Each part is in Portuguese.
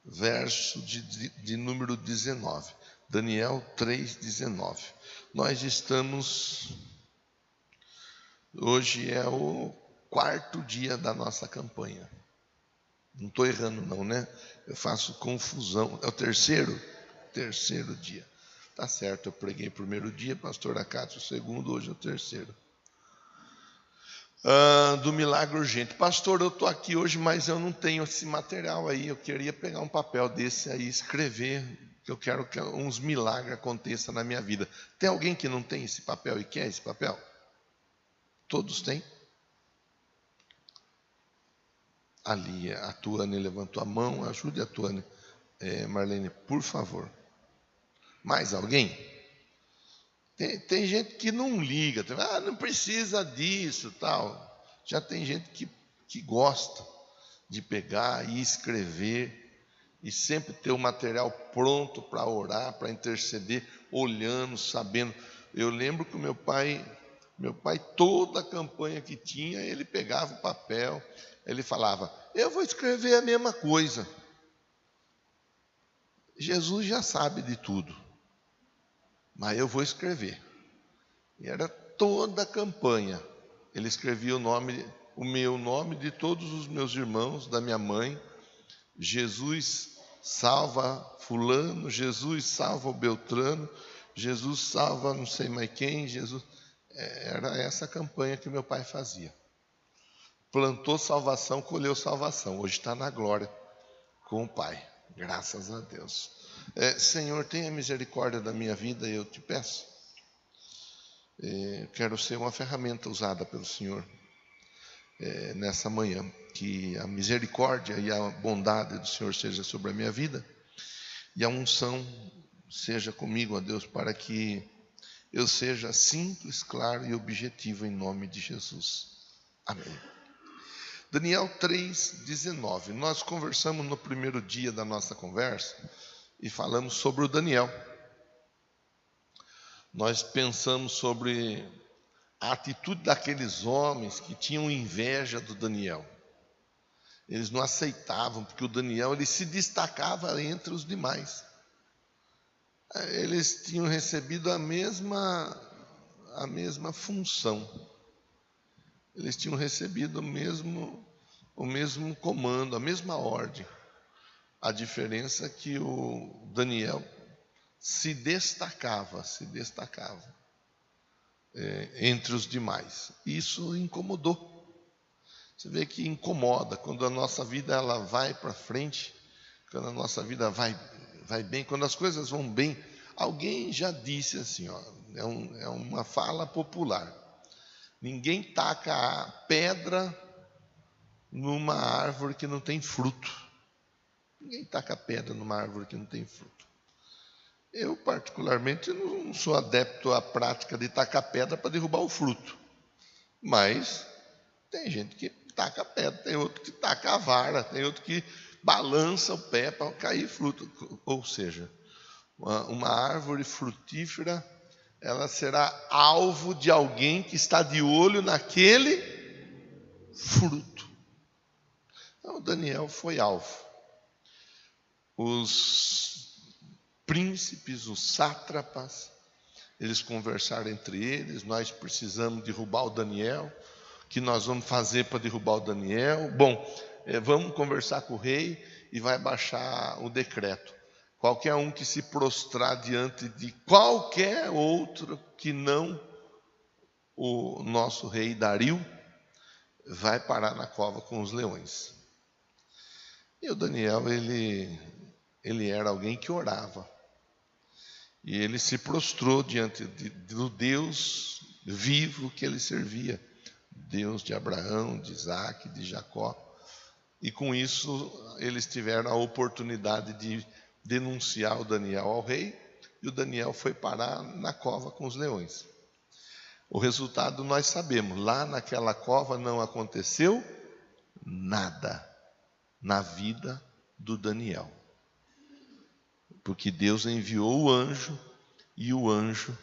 verso de número 19. Daniel 3:19. Nós estamos... Hoje é o 4º dia da nossa campanha. Não estou errando não, né? Eu faço confusão. É o terceiro? Terceiro dia. Tá certo, eu preguei o primeiro dia, pastor Acácio o segundo, hoje é o terceiro. Do milagre urgente. Pastor, eu estou aqui hoje, mas eu não tenho esse material aí. Eu queria pegar um papel desse aí, escrever, que eu quero que uns milagres aconteçam na minha vida. Tem alguém que não tem esse papel e quer esse papel? Todos têm? Ali, a Tuane levantou a mão. Ajude a Tuane. Marlene, por favor. Mais alguém? Tem gente que não liga. Não precisa disso, tal. Já tem gente que gosta de pegar e escrever e sempre ter o material pronto para orar, para interceder, olhando, sabendo. Eu lembro que o meu pai, toda a campanha que tinha, ele pegava o papel, ele falava: eu vou escrever a mesma coisa. Jesus já sabe de tudo, mas eu vou escrever. E era toda a campanha. Ele escrevia o meu nome, de todos os meus irmãos, da minha mãe. Jesus salva fulano, Jesus salva o Beltrano, Jesus salva não sei mais quem, Jesus... Era essa a campanha que meu pai fazia. Plantou salvação, colheu salvação. Hoje está na glória com o Pai. Graças a Deus. Senhor, tenha misericórdia da minha vida, eu te peço. Quero ser uma ferramenta usada pelo Senhor nessa manhã. Que a misericórdia e a bondade do Senhor seja sobre a minha vida. E a unção seja comigo, ó Deus, para que eu seja simples, claro e objetivo em nome de Jesus. Amém. Daniel 3:19. Nós conversamos no primeiro dia da nossa conversa e falamos sobre o Daniel. Nós pensamos sobre a atitude daqueles homens que tinham inveja do Daniel. Eles não aceitavam, porque o Daniel ele se destacava entre os demais. Eles tinham recebido a mesma função. Eles tinham recebido o mesmo comando, a mesma ordem. A diferença é que o Daniel se destacava entre os demais. Isso incomodou. Você vê que incomoda quando a nossa vida ela vai para frente, quando a nossa vida vai bem, quando as coisas vão bem. Alguém já disse assim, é uma fala popular: ninguém taca a pedra numa árvore que não tem fruto. Ninguém taca pedra numa árvore que não tem fruto. Eu, particularmente, não sou adepto à prática de tacar pedra para derrubar o fruto. Mas tem gente que taca pedra, tem outro que taca a vara, tem outro que balança o pé para cair fruto. Ou seja, uma árvore frutífera, ela será alvo de alguém que está de olho naquele fruto. Então, Daniel foi alvo. Os príncipes, os sátrapas, eles conversaram entre eles: nós precisamos derrubar o Daniel. O que nós vamos fazer para derrubar o Daniel? Bom, vamos conversar com o rei e vai baixar o decreto. Qualquer um que se prostrar diante de qualquer outro que não o nosso rei Dario, vai parar na cova com os leões. E o Daniel, ele era alguém que orava. E ele se prostrou diante do Deus vivo que ele servia. Deus de Abraão, de Isaac, de Jacó. E com isso eles tiveram a oportunidade de denunciar o Daniel ao rei. E o Daniel foi parar na cova com os leões. O resultado nós sabemos. Lá naquela cova não aconteceu nada na vida do Daniel. Porque Deus enviou o anjo e o anjo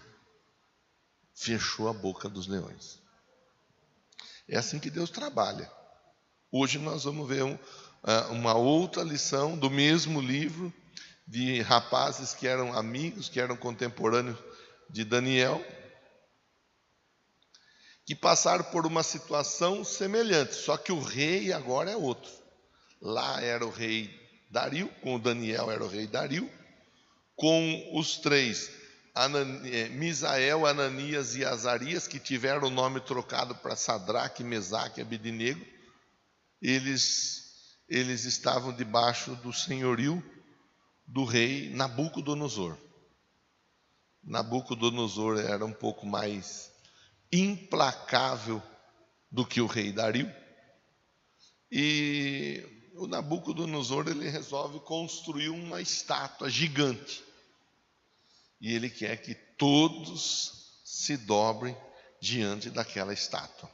fechou a boca dos leões. É assim que Deus trabalha. Hoje nós vamos ver uma outra lição do mesmo livro, de rapazes que eram amigos, que eram contemporâneos de Daniel, que passaram por uma situação semelhante, só que o rei agora é outro. Lá era o rei Dario, com o Daniel era o rei Dario, com os três, Misael, Ananias e Azarias, que tiveram o nome trocado para Sadraque, Mesaque e Abednego. Eles estavam debaixo do senhorio do rei Nabucodonosor. Nabucodonosor era um pouco mais implacável do que o rei Dario. E o Nabucodonosor, ele resolve construir uma estátua gigante. E ele quer que todos se dobrem diante daquela estátua.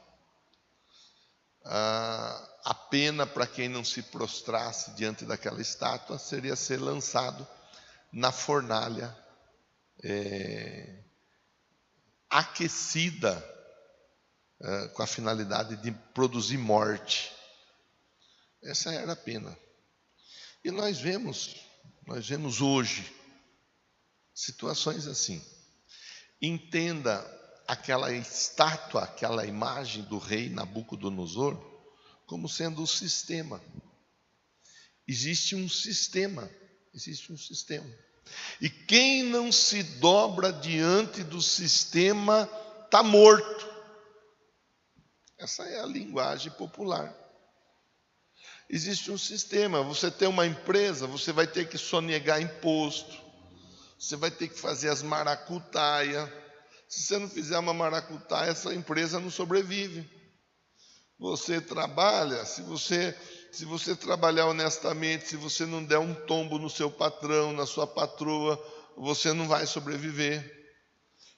A pena para quem não se prostrasse diante daquela estátua seria ser lançado na fornalha aquecida com a finalidade de produzir morte. Essa era a pena. E nós vemos hoje situações assim. Entenda aquela estátua, aquela imagem do rei Nabucodonosor como sendo o sistema. Existe um sistema. E quem não se dobra diante do sistema está morto. Essa é a linguagem popular. Existe um sistema. Você tem uma empresa, você vai ter que sonegar imposto. Você vai ter que fazer as maracutaias. Se você não fizer uma maracutaia, essa empresa não sobrevive. Você trabalha, se você trabalhar honestamente, se você não der um tombo no seu patrão, na sua patroa, você não vai sobreviver.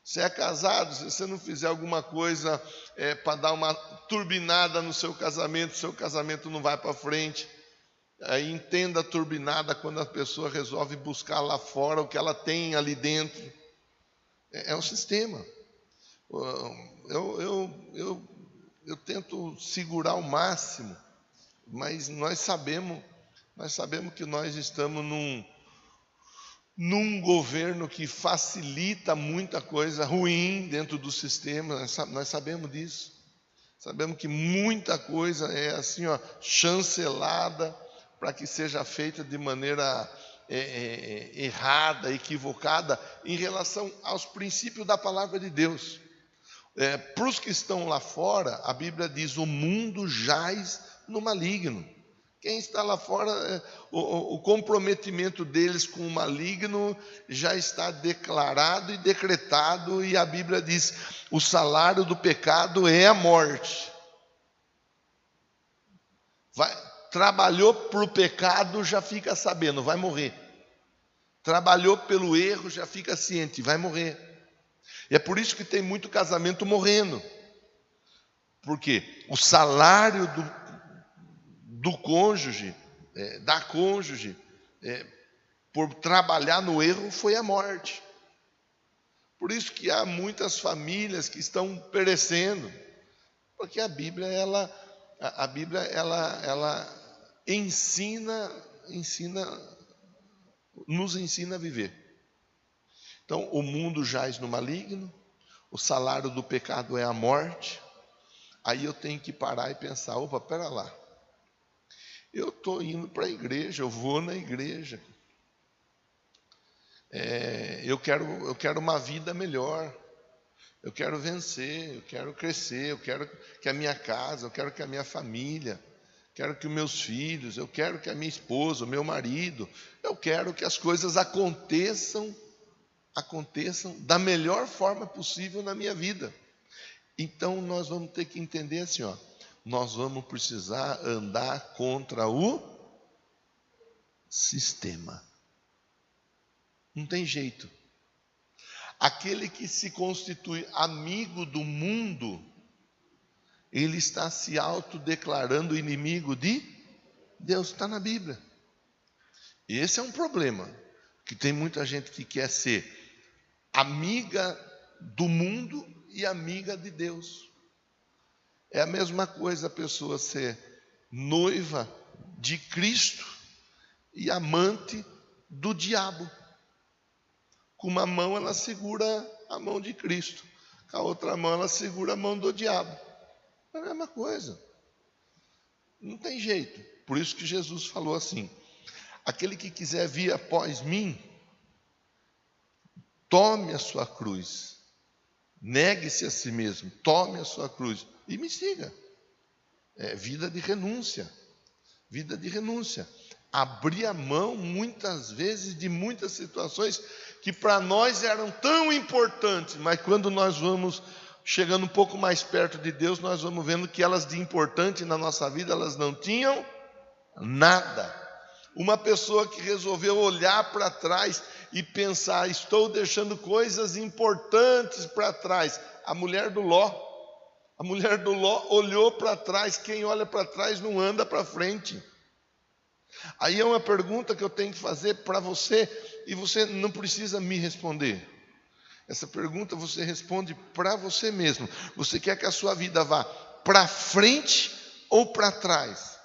Se é casado, se você não fizer alguma coisa para dar uma turbinada no seu casamento não vai para frente. Aí entenda a turbinada quando a pessoa resolve buscar lá fora o que ela tem ali dentro. É um sistema. Eu tento segurar ao máximo, mas nós sabemos que nós estamos num governo que facilita muita coisa ruim dentro do sistema. Nós sabemos disso. Sabemos que muita coisa é assim, chancelada para que seja feita de maneira errada, equivocada, em relação aos princípios da palavra de Deus. Para os que estão lá fora, a Bíblia diz: o mundo jaz no maligno. Quem está lá fora, o comprometimento deles com o maligno já está declarado e decretado, e a Bíblia diz: o salário do pecado é a morte. Trabalhou para o pecado, já fica sabendo, vai morrer. Trabalhou pelo erro, já fica ciente, vai morrer. E é por isso que tem muito casamento morrendo. Porque o salário do cônjuge, da cônjuge, por trabalhar no erro, foi a morte. Por isso que há muitas famílias que estão perecendo. Porque a Bíblia, ela nos ensina a viver. Então, o mundo jaz no maligno, o salário do pecado é a morte. Aí eu tenho que parar e pensar: opa, pera lá. Eu estou indo para a igreja, eu vou na igreja. Eu quero uma vida melhor. Eu quero vencer, eu quero crescer, eu quero que a minha casa, eu quero que a minha família, quero que os meus filhos, eu quero que a minha esposa, o meu marido, eu quero que as coisas aconteçam da melhor forma possível na minha vida. Então nós vamos ter que entender assim, nós vamos precisar andar contra o sistema. Não tem jeito. Aquele que se constitui amigo do mundo, ele está se autodeclarando inimigo de Deus. Está na Bíblia. Esse é um problema, que tem muita gente que quer ser amiga do mundo e amiga de Deus. É a mesma coisa a pessoa ser noiva de Cristo e amante do diabo. Com uma mão ela segura a mão de Cristo, com a outra mão ela segura a mão do diabo. É a mesma coisa. Não tem jeito. Por isso que Jesus falou assim: aquele que quiser vir após mim, tome a sua cruz, negue-se a si mesmo, tome a sua cruz e me siga. É vida de renúncia, vida de renúncia. Abrir a mão, muitas vezes, de muitas situações que para nós eram tão importantes, mas quando nós vamos chegando um pouco mais perto de Deus, nós vamos vendo que elas de importante na nossa vida, elas não tinham nada. Uma pessoa que resolveu olhar para trás e pensar: estou deixando coisas importantes para trás. A mulher do Ló. A mulher do Ló olhou para trás. Quem olha para trás não anda para frente. Aí é uma pergunta que eu tenho que fazer para você, e você não precisa me responder. Essa pergunta você responde para você mesmo. Você quer que a sua vida vá para frente ou para trás?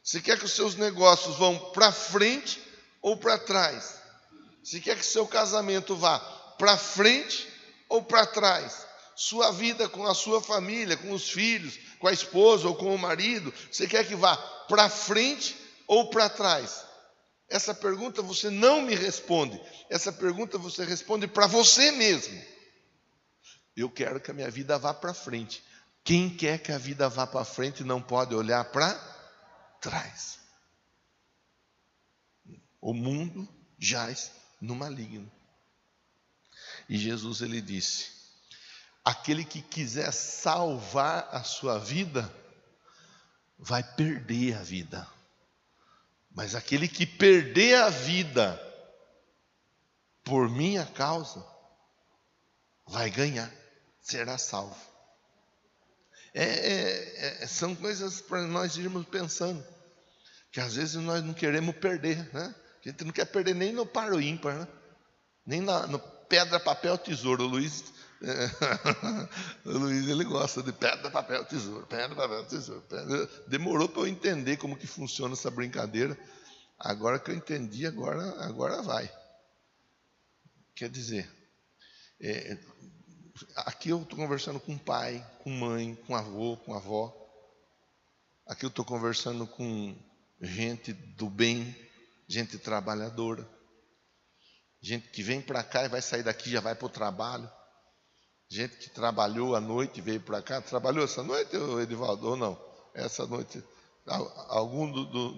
Você quer que os seus negócios vão para frente ou para trás? Você quer que seu casamento vá para frente ou para trás? Sua vida com a sua família, com os filhos, com a esposa ou com o marido, você quer que vá para frente ou para trás? Essa pergunta você não me responde. Essa pergunta você responde para você mesmo. Eu quero que a minha vida vá para frente. Quem quer que a vida vá para frente não pode olhar para trás. O mundo jaz no maligno. E Jesus, ele disse: aquele que quiser salvar a sua vida, vai perder a vida. Mas aquele que perder a vida por minha causa, vai ganhar, será salvo. São coisas para nós irmos pensando, que às vezes nós não queremos perder, né? A gente não quer perder nem no par ou ímpar, né? Nem no pedra, papel, tesouro. O Luiz, ele gosta de pedra, papel, tesouro. Pedra, papel, tesouro. Demorou para eu entender como que funciona essa brincadeira. Agora que eu entendi, agora vai. Quer dizer, aqui eu estou conversando com pai, com mãe, com avô, com avó. Aqui eu estou conversando com gente do bem, gente trabalhadora. Gente que vem para cá e vai sair daqui e já vai para o trabalho. Gente que trabalhou à noite e veio para cá. Trabalhou essa noite, Edivaldo, ou não? Essa noite. Algum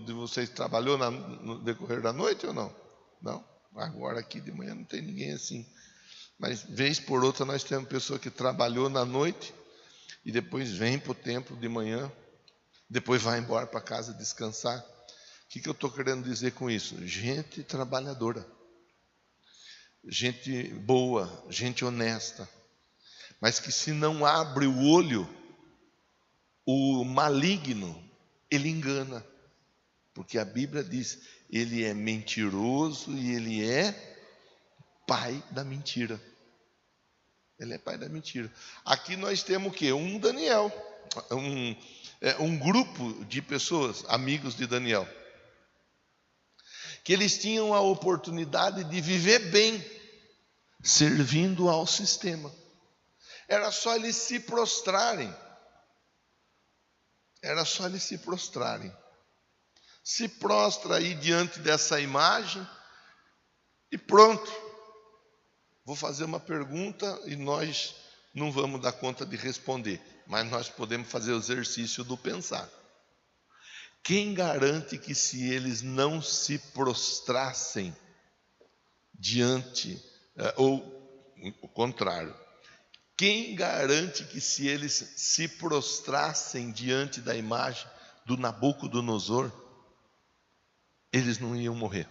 de vocês trabalhou no decorrer da noite ou não? Não? Agora aqui de manhã não tem ninguém assim. Mas vez por outra nós temos pessoa que trabalhou na noite e depois vem para o templo de manhã, depois vai embora para casa descansar. O que eu estou querendo dizer com isso? Gente trabalhadora. Gente boa, gente honesta, mas que se não abre o olho, o maligno, ele engana, porque a Bíblia diz: ele é mentiroso e ele é pai da mentira. Ele é pai da mentira. Aqui nós temos o quê? Um Daniel, um grupo de pessoas, amigos de Daniel, que eles tinham a oportunidade de viver bem, servindo ao sistema. Era só eles se prostrarem. Era só eles se prostrarem. Se prostra aí diante dessa imagem e pronto. Vou fazer uma pergunta e nós não vamos dar conta de responder, mas nós podemos fazer o exercício do pensar. Quem garante que se eles não se prostrassem diante, ou o contrário, quem garante que se eles se prostrassem diante da imagem do Nabucodonosor, eles não iam morrer?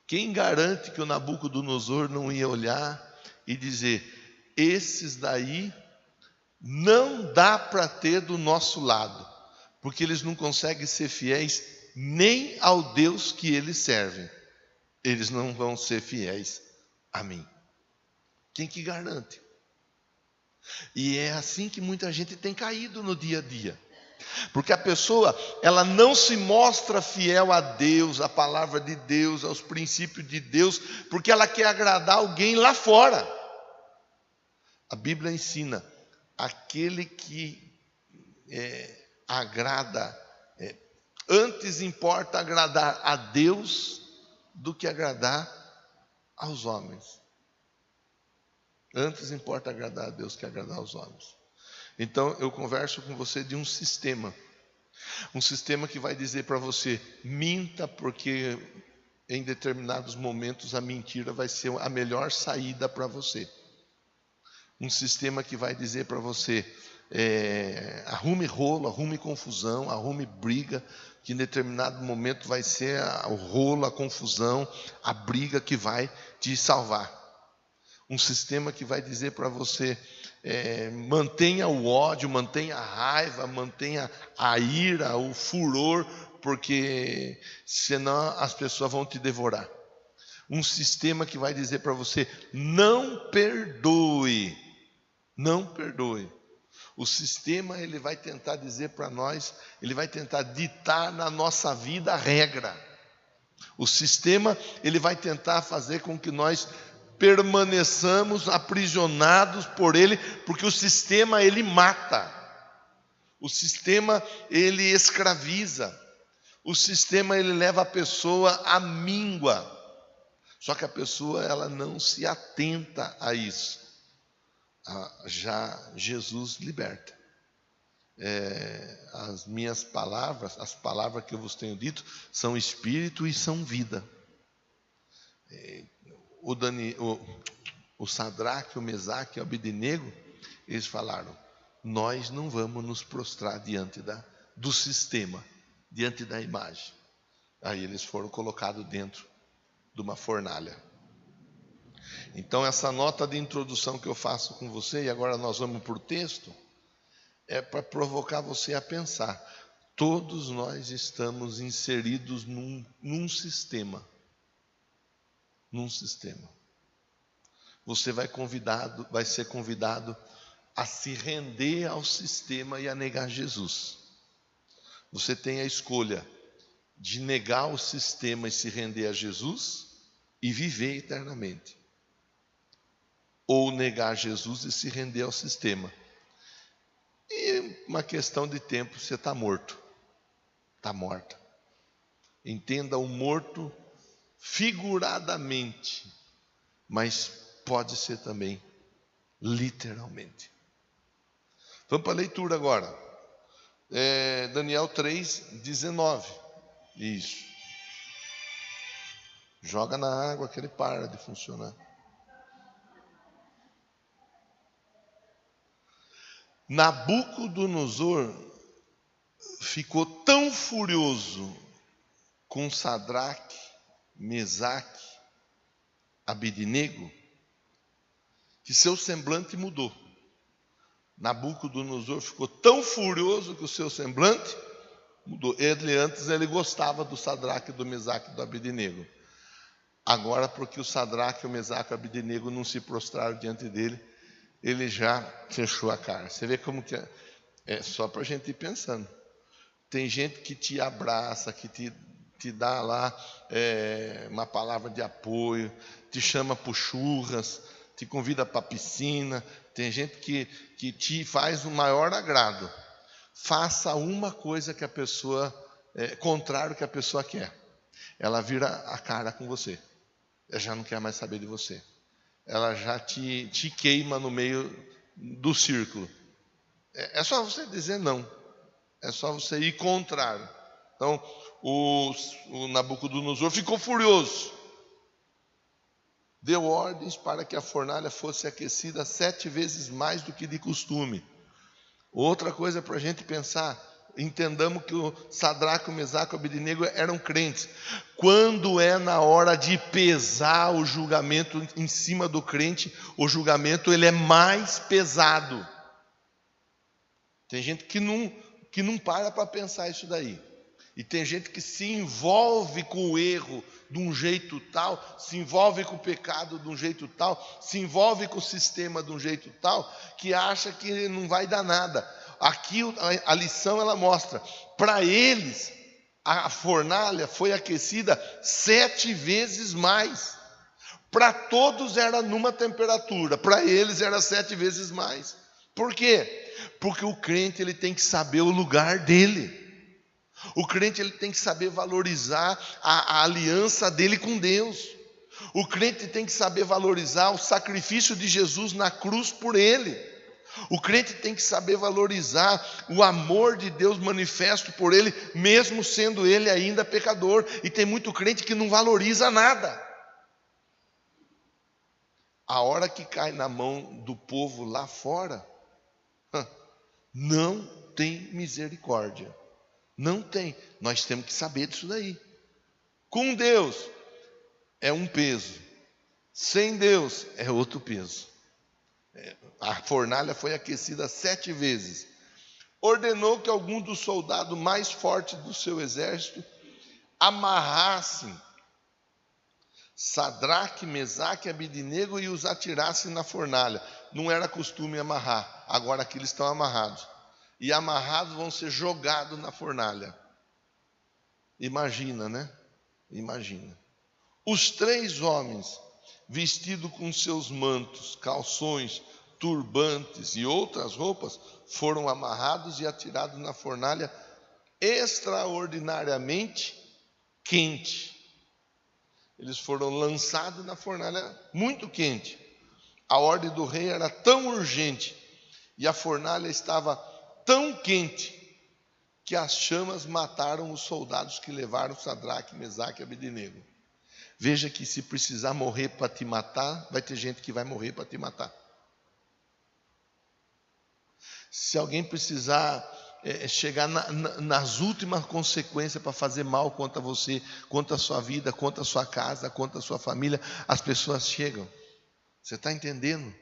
Quem garante que o Nabucodonosor não ia olhar e dizer: esses daí não dá para ter do nosso lado, porque eles não conseguem ser fiéis nem ao Deus que eles servem. Eles não vão ser fiéis a mim. Quem que garante? E é assim que muita gente tem caído no dia a dia. Porque a pessoa, ela não se mostra fiel a Deus, à palavra de Deus, aos princípios de Deus, porque ela quer agradar alguém lá fora. A Bíblia ensina, aquele que agrada, antes importa agradar a Deus do que agradar aos homens. Antes importa agradar a Deus que agradar aos homens. Então eu converso com você de um sistema que vai dizer para você: minta, porque em determinados momentos a mentira vai ser a melhor saída para você. Um sistema que vai dizer para você: arrume rolo, arrume confusão, arrume briga, que em determinado momento vai ser o rolo, a confusão, a briga que vai te salvar. Um sistema que vai dizer para você: mantenha o ódio, mantenha a raiva, mantenha a ira, o furor, porque senão as pessoas vão te devorar. Um sistema que vai dizer para você: não perdoe, não perdoe. O sistema, ele vai tentar dizer para nós, ele vai tentar ditar na nossa vida a regra. O sistema, ele vai tentar fazer com que nós permaneçamos aprisionados por ele, porque o sistema, ele mata. O sistema, ele escraviza. O sistema, ele leva a pessoa à míngua. Só que a pessoa, ela não se atenta a isso. Já Jesus liberta. As minhas palavras, as palavras que eu vos tenho dito, são espírito e são vida. O Sadraque, o Mesaque e o Abdenego, eles falaram: nós não vamos nos prostrar diante do sistema, diante da imagem. Aí eles foram colocados dentro de uma fornalha. Então essa nota de introdução que eu faço com você, e agora nós vamos para o texto, é para provocar você a pensar. Todos nós estamos inseridos num sistema. Num sistema. Você vai ser convidado a se render ao sistema e a negar Jesus. Você tem a escolha de negar o sistema e se render a Jesus e viver eternamente, ou negar Jesus e se render ao sistema. E uma questão de tempo, você está morto, está morta. Entenda o morto figuradamente, mas pode ser também literalmente. Vamos para a leitura agora. Daniel 3:19. Isso. Joga na água que ele para de funcionar. Nabucodonosor ficou tão furioso com Sadraque, Mesaque, Abdenego, que seu semblante mudou. Nabucodonosor ficou tão furioso que o seu semblante mudou. Antes ele gostava do Sadraque, do Mesaque e do Abdenego. Agora, porque o Sadraque, o Mesaque e o Abdenego não se prostraram diante dele, ele já fechou a cara. Você vê como que é só para a gente ir pensando. Tem gente que te abraça, que te dá lá uma palavra de apoio, te chama para churras, te convida para a piscina. Tem gente que te faz o maior agrado. Faça uma coisa que a pessoa, contrário que a pessoa quer. Ela vira a cara com você. Ela já não quer mais saber de você. Ela já te queima no meio do círculo. É só você dizer não. É só você ir contrário. Então, o Nabucodonosor ficou furioso. Deu ordens para que a fornalha fosse aquecida 7 vezes mais do que de costume. Outra coisa para a gente pensar. Entendamos que o Sadraque, o Mesaque e o Abdenego eram crentes. Quando é na hora de pesar o julgamento em cima do crente, o julgamento ele é mais pesado. Tem gente que não para pensar isso daí. E tem gente que se envolve com o erro de um jeito tal, se envolve com o pecado de um jeito tal, se envolve com o sistema de um jeito tal, que acha que não vai dar nada. aqui a lição ela mostra, para eles a fornalha foi aquecida 7 vezes mais. Para todos era numa temperatura, para eles era 7 vezes mais. Por quê? Porque o crente ele tem que saber o lugar dele. O crente ele tem que saber valorizar a aliança dele com Deus. O crente tem que saber valorizar o sacrifício de Jesus na cruz por ele. O crente tem que saber valorizar o amor de Deus manifesto por ele, mesmo sendo ele ainda pecador. E tem muito crente que não valoriza nada. A hora que cai na mão do povo lá fora, não tem misericórdia. Não tem. Nós temos que saber disso daí. Com Deus é um peso. Sem Deus é outro peso. A fornalha foi aquecida 7 vezes. Ordenou que algum dos soldados mais fortes do seu exército amarrassem Sadraque, Mesaque e Abidnego e os atirassem na fornalha. Não era costume amarrar. Agora aqui eles estão amarrados. E amarrados vão ser jogados na fornalha. Imagina, né? Imagina. Os 3 homens, vestidos com seus mantos, calções, turbantes e outras roupas, foram amarrados e atirados na fornalha extraordinariamente quente. Eles foram lançados na fornalha muito quente. A ordem do rei era tão urgente e a fornalha estava tão quente que as chamas mataram os soldados que levaram Sadraque, Mesaque e Abidnego. Veja que se precisar morrer para te matar, vai ter gente que vai morrer para te matar. Se alguém precisar chegar nas últimas consequências para fazer mal contra você, contra a sua vida, contra a sua casa, contra a sua família, as pessoas chegam. Você está entendendo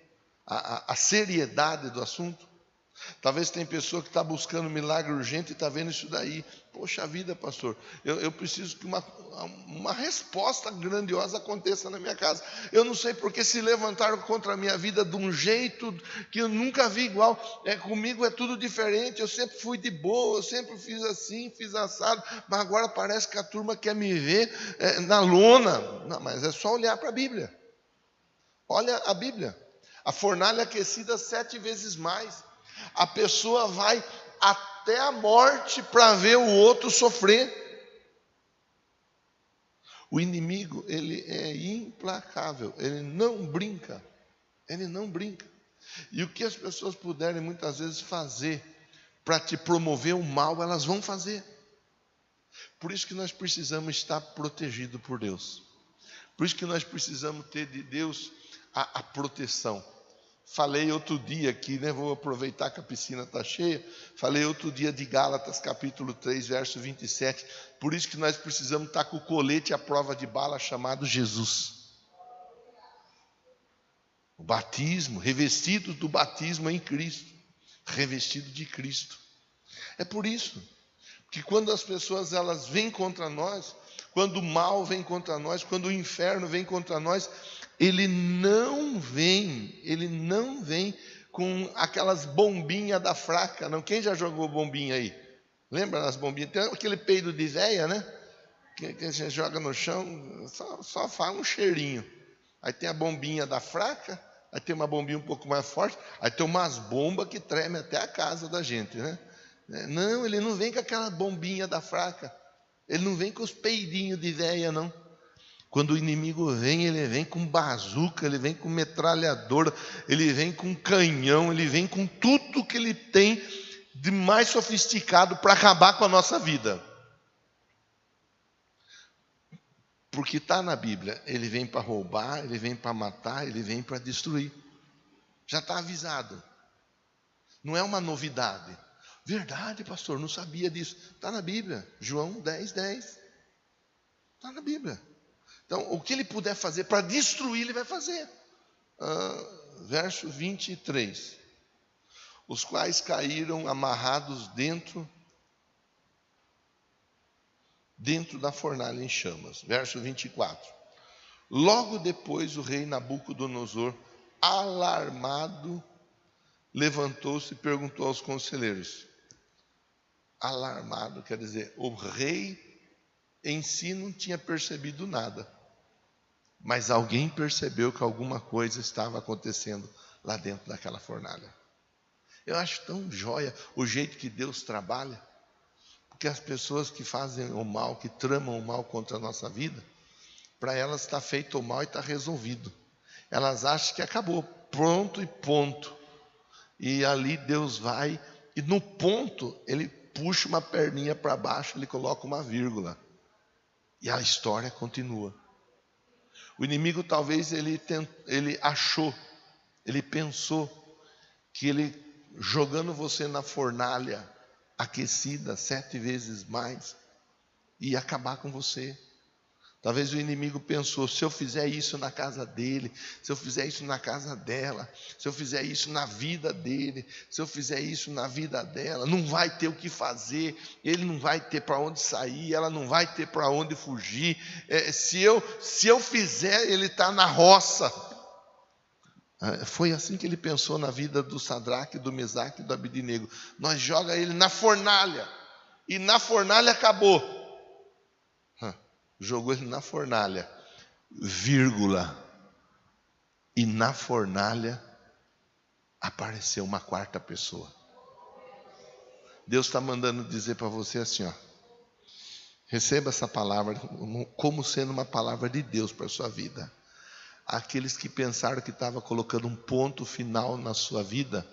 a seriedade do assunto? Talvez tem pessoa que está buscando milagre urgente e está vendo isso daí. Poxa vida, pastor, eu preciso que uma resposta grandiosa aconteça na minha casa. Eu não sei porque se levantaram contra a minha vida de um jeito que eu nunca vi igual. Comigo é tudo diferente, eu sempre fui de boa, eu sempre fiz assim, fiz assado, mas agora parece que a turma quer me ver na lona. Não, mas é só olhar para a Bíblia. Olha a Bíblia. A fornalha aquecida 7 vezes mais. A pessoa vai até a morte para ver o outro sofrer. O inimigo, ele é implacável, ele não brinca. Ele não brinca. E o que as pessoas puderem muitas vezes fazer para te promover o mal, elas vão fazer. Por isso que nós precisamos estar protegidos por Deus. Por isso que nós precisamos ter de Deus a proteção. Falei outro dia aqui, né? Vou aproveitar que a piscina está cheia. Falei outro dia de Gálatas, capítulo 3, verso 27. Por isso que nós precisamos estar com o colete à prova de bala chamado Jesus. O batismo, revestido do batismo em Cristo. Revestido de Cristo. É por isso que quando as pessoas elas vêm contra nós, quando o mal vem contra nós, quando o inferno vem contra nós, ele não vem com aquelas bombinhas da fraca, não. Quem já jogou bombinha aí? Lembra das bombinhas? Tem aquele peido de véia, né? Que você joga no chão, só faz um cheirinho. Aí tem a bombinha da fraca, aí tem uma bombinha um pouco mais forte, aí tem umas bombas que tremem até a casa da gente, né? Não, ele não vem com aquela bombinha da fraca. Ele não vem com os peidinhos de véia, não. Quando o inimigo vem, ele vem com bazuca, ele vem com metralhadora, ele vem com canhão, ele vem com tudo que ele tem de mais sofisticado para acabar com a nossa vida. Porque está na Bíblia, ele vem para roubar, ele vem para matar, ele vem para destruir. Já está avisado. Não é uma novidade. Verdade, pastor, não sabia disso. Está na Bíblia, João 10, 10. Está na Bíblia. Então, o que ele puder fazer para destruir, ele vai fazer. Verso 23. Os quais caíram amarrados dentro da fornalha em chamas. Verso 24. Logo depois o rei Nabucodonosor, alarmado, levantou-se e perguntou aos conselheiros. Alarmado, quer dizer, o rei em si não tinha percebido nada, mas alguém percebeu que alguma coisa estava acontecendo lá dentro daquela fornalha. Eu acho tão joia o jeito que Deus trabalha, porque as pessoas que fazem o mal, que tramam o mal contra a nossa vida, para elas está feito o mal e está resolvido. Elas acham que acabou, pronto e ponto. E ali Deus vai, e no ponto, Ele puxa uma perninha para baixo, Ele coloca uma vírgula. E a história continua. O inimigo talvez ele achou, ele pensou que ele jogando você na fornalha aquecida 7 vezes mais ia acabar com você. Talvez o inimigo pensou, se eu fizer isso na casa dele, se eu fizer isso na casa dela, se eu fizer isso na vida dele, se eu fizer isso na vida dela, não vai ter o que fazer, ele não vai ter para onde sair, ela não vai ter para onde fugir. Se eu fizer, ele está na roça. Foi assim que ele pensou na vida do Sadraque, do Mesaque e do Abidnego. Nós joga ele na fornalha, e na fornalha acabou. Jogou ele na fornalha, vírgula, e na fornalha apareceu uma quarta pessoa. Deus está mandando dizer para você assim, ó, receba essa palavra como sendo uma palavra de Deus para a sua vida. Aqueles que pensaram que estava colocando um ponto final na sua vida,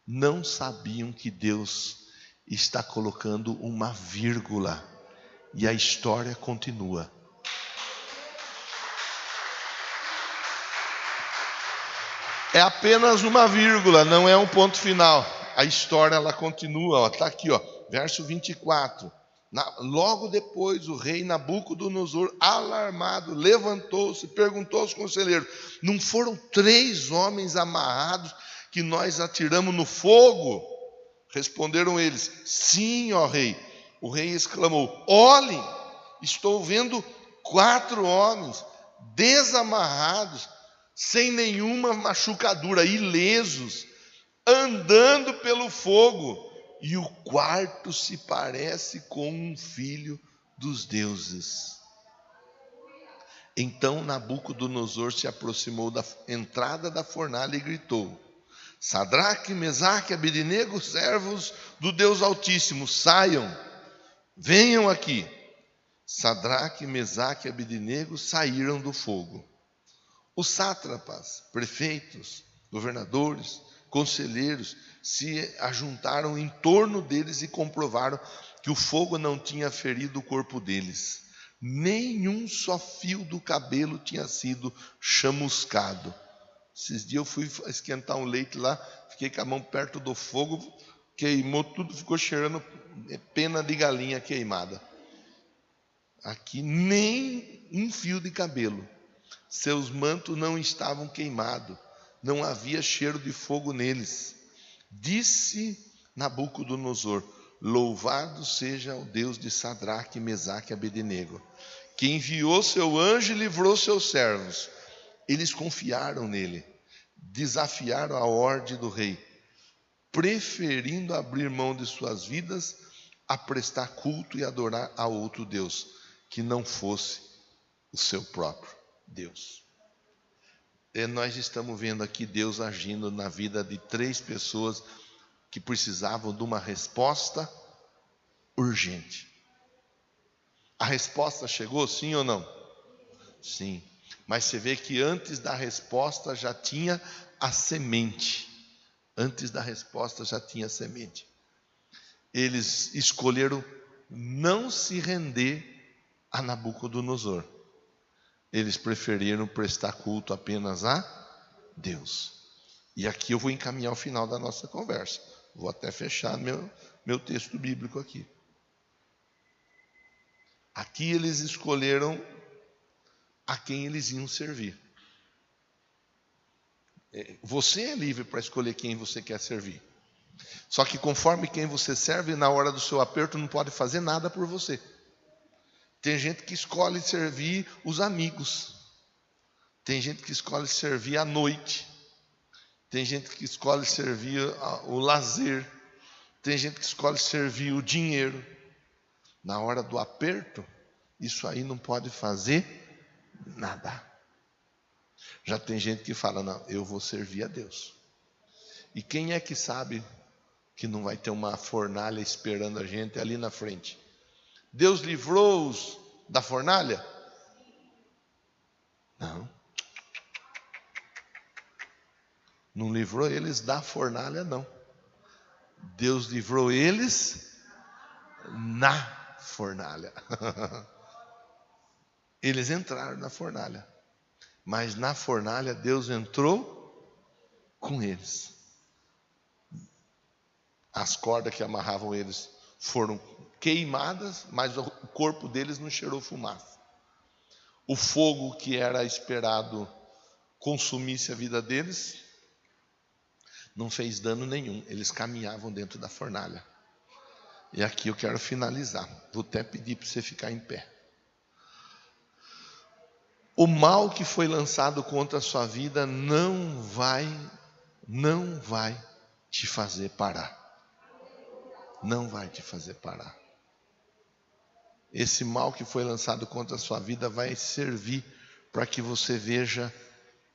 não sabiam que Deus está colocando uma vírgula, e a história continua. É apenas uma vírgula, não é um ponto final. A história ela continua, está aqui, ó, verso 24. Logo depois o rei Nabucodonosor, alarmado, levantou-se e perguntou aos conselheiros: não foram 3 homens amarrados que nós atiramos no fogo? Responderam eles: sim, ó rei. O rei exclamou: olhem, estou vendo 4 homens desamarrados, sem nenhuma machucadura, ilesos, andando pelo fogo, e o quarto se parece com um filho dos deuses. Então Nabucodonosor se aproximou da entrada da fornalha e gritou: Sadraque, Mesaque, Abidnego, servos do Deus Altíssimo, saiam, venham aqui. Sadraque, Mesaque e Abidnego saíram do fogo. Os sátrapas, prefeitos, governadores, conselheiros se ajuntaram em torno deles e comprovaram que o fogo não tinha ferido o corpo deles. Nenhum só fio do cabelo tinha sido chamuscado. Esses dias eu fui esquentar um leite lá, fiquei com a mão perto do fogo, queimou tudo, ficou cheirando pena de galinha queimada. Aqui nem um fio de cabelo. Seus mantos não estavam queimados, não havia cheiro de fogo neles. Disse Nabucodonosor: louvado seja o Deus de Sadraque, Mesaque e Abednego, que enviou seu anjo e livrou seus servos. Eles confiaram nele, desafiaram a ordem do rei, preferindo abrir mão de suas vidas a prestar culto e adorar a outro Deus, que não fosse o seu próprio Deus. Nós estamos vendo aqui Deus agindo na vida de 3 pessoas que precisavam de uma resposta urgente. A resposta chegou, sim ou não? Sim. Mas você vê que antes da resposta já tinha a semente. Antes da resposta já tinha a semente. Eles escolheram não se render a Nabucodonosor. Eles preferiram prestar culto apenas a Deus. E aqui eu vou encaminhar o final da nossa conversa. Vou até fechar meu texto bíblico aqui. Aqui eles escolheram a quem eles iam servir. Você é livre para escolher quem você quer servir. Só que conforme quem você serve, na hora do seu aperto não pode fazer nada por você. Tem gente que escolhe servir os amigos. Tem gente que escolhe servir à noite. Tem gente que escolhe servir o lazer. Tem gente que escolhe servir o dinheiro. Na hora do aperto, isso aí não pode fazer nada. Já tem gente que fala, não, eu vou servir a Deus. E quem é que sabe que não vai ter uma fornalha esperando a gente ali na frente? Deus livrou-os da fornalha? Não. Não livrou eles da fornalha, não. Deus livrou eles na fornalha. Eles entraram na fornalha. Mas na fornalha Deus entrou com eles. As cordas que amarravam eles foram queimadas, mas o corpo deles não cheirou fumaça. O fogo que era esperado consumisse a vida deles, não fez dano nenhum. Eles caminhavam dentro da fornalha. E aqui eu quero finalizar. Vou até pedir para você ficar em pé. O mal que foi lançado contra a sua vida não vai te fazer parar. Não vai te fazer parar. Esse mal que foi lançado contra a sua vida vai servir para que você veja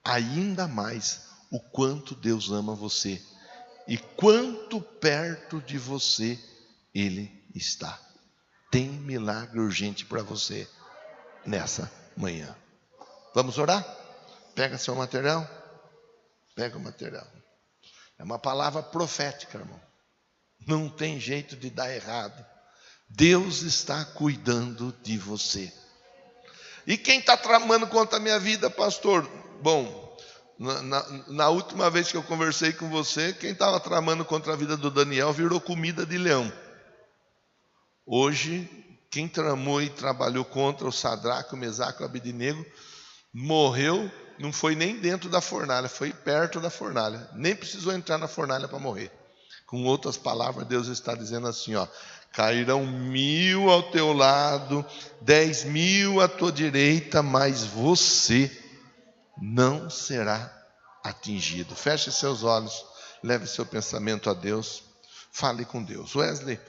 ainda mais o quanto Deus ama você e quanto perto de você Ele está. Tem milagre urgente para você nessa manhã. Vamos orar? Pega seu material. Pega o material. É uma palavra profética, irmão. Não tem jeito de dar errado. Deus está cuidando de você. E quem está tramando contra a minha vida, pastor? Bom, na última vez que eu conversei com você, quem estava tramando contra a vida do Daniel virou comida de leão. Hoje, quem tramou e trabalhou contra o Sadraque, o Mesaque e o Abednego, morreu, não foi nem dentro da fornalha, foi perto da fornalha. Nem precisou entrar na fornalha para morrer. Com outras palavras, Deus está dizendo assim, ó: cairão 1000 ao teu lado, 10.000 à tua direita, mas você não será atingido. Feche seus olhos, leve seu pensamento a Deus, fale com Deus. Wesley,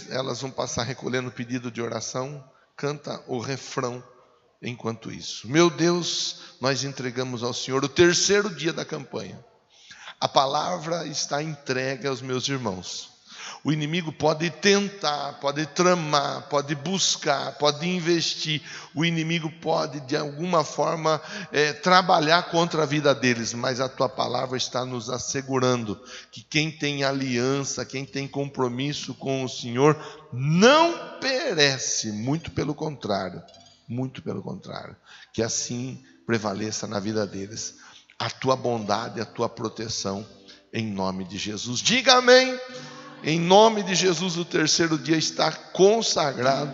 elas vão passar recolhendo o pedido de oração, canta o refrão enquanto isso. Meu Deus, nós entregamos ao Senhor o terceiro dia da campanha. A palavra está entregue aos meus irmãos. O inimigo pode tentar, pode tramar, pode buscar, pode investir. O inimigo pode, de alguma forma, trabalhar contra a vida deles. Mas a tua palavra está nos assegurando que quem tem aliança, quem tem compromisso com o Senhor, não perece. Muito pelo contrário. Muito pelo contrário. Que assim prevaleça na vida deles a tua bondade, a tua proteção, em nome de Jesus. Diga amém. Em nome de Jesus, o terceiro dia está consagrado.